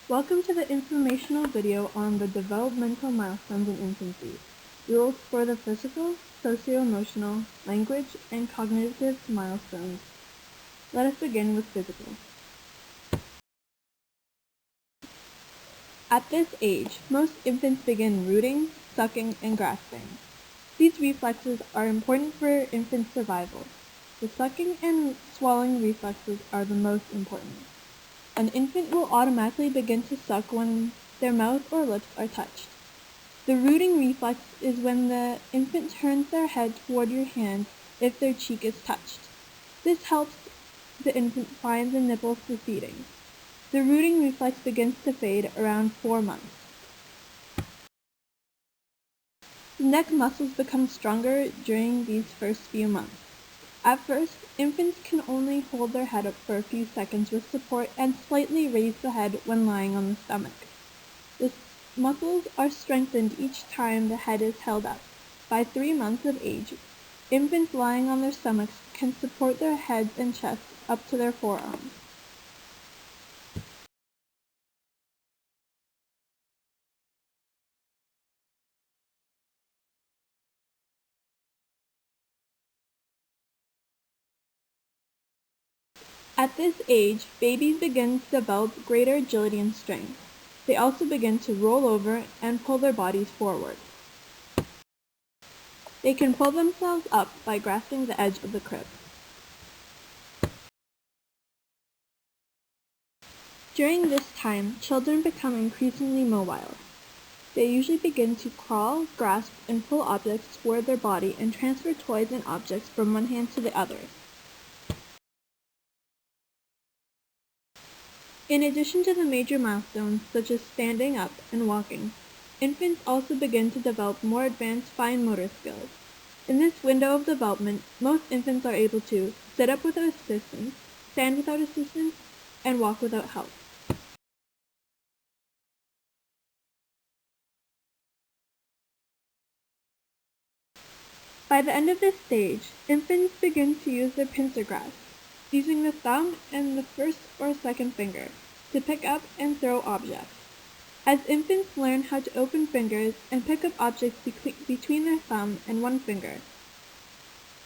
Welcome to the informational video on the developmental milestones in infancy. We will explore the physical, socio-emotional, language, and cognitive milestones. Let us begin with physical. At this age, most infants begin rooting, sucking, and grasping. These reflexes are important for infant survival. The sucking and swallowing reflexes are the most important. An infant will automatically begin to suck when their mouth or lips are touched. The rooting reflex is when the infant turns their head toward your hand if their cheek is touched. This helps the infant find the nipple for feeding. The rooting reflex begins to fade around 4 months. The neck muscles become stronger during these first few months. At first, infants can only hold their head up for a few seconds with support and slightly raise the head when lying on the stomach. The muscles are strengthened each time the head is held up. By 3 months of age, infants lying on their stomachs can support their heads and chests up to their forearms. At this age, babies begin to develop greater agility and strength. They also begin to roll over and pull their bodies forward. They can pull themselves up by grasping the edge of the crib. During this time, children become increasingly mobile. They usually begin to crawl, grasp, and pull objects toward their body and transfer toys and objects from one hand to the other. In addition to the major milestones such as standing up and walking, infants also begin to develop more advanced fine motor skills. In this window of development, most infants are able to sit up without assistance, stand without assistance, and walk without help. By the end of this stage, infants begin to use their pincer grasp, using the thumb and the first or second finger to pick up and throw objects. As infants learn how to open fingers and pick up objects between their thumb and one finger,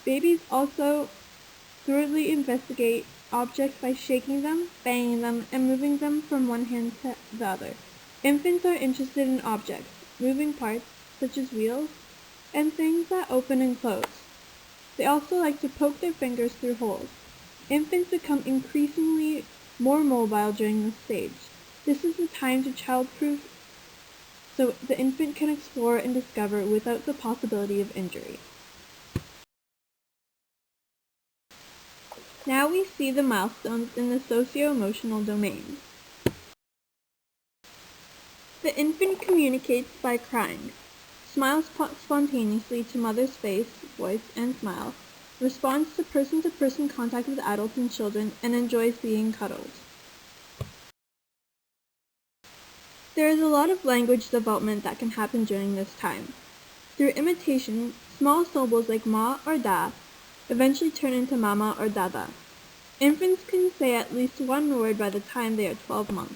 babies also thoroughly investigate objects by shaking them, banging them, and moving them from one hand to the other. Infants are interested in objects, moving parts such as wheels, and things that open and close. They also like to poke their fingers through holes. Infants become increasingly more mobile during this stage. This is the time to childproof so the infant can explore and discover without the possibility of injury. Now we see the milestones in the socio-emotional domain. The infant communicates by crying, smiles spontaneously to mother's face, voice, and smile, responds to person-to-person contact with adults and children, and enjoys being cuddled. There is a lot of language development that can happen during this time. Through imitation, small syllables like ma or da eventually turn into mama or dada. Infants can say at least one word by the time they are 12 months.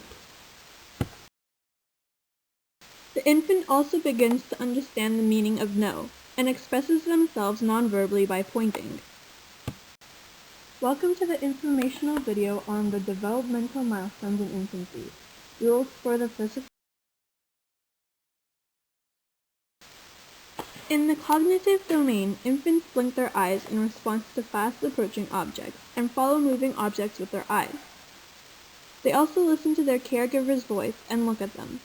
The infant also begins to understand the meaning of no and expresses themselves non-verbally by pointing. Welcome to the informational video on the developmental milestones in infancy. We will explore the physical. In the cognitive domain, infants blink their eyes in response to fast approaching objects and follow moving objects with their eyes. They also listen to their caregiver's voice and look at them.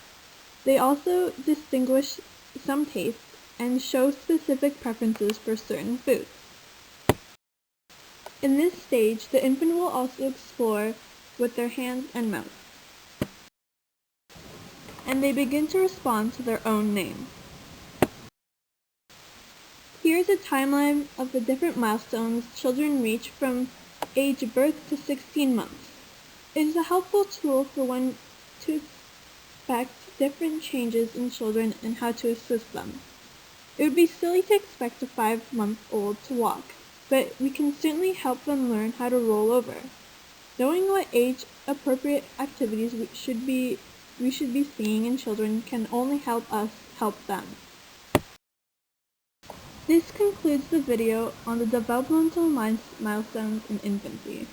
They also distinguish some tastes and show specific preferences for certain foods. In this stage, the infant will also explore with their hands and mouth, and they begin to respond to their own name. Here's a timeline of the different milestones children reach from age of birth to 16 months. It is a helpful tool for one to expect different changes in children and how to assist them. It would be silly to expect a 5-month-old to walk, but we can certainly help them learn how to roll over. Knowing what age-appropriate activities should be we should be seeing in children can only help us help them. This concludes the video on the developmental milestones in infancy.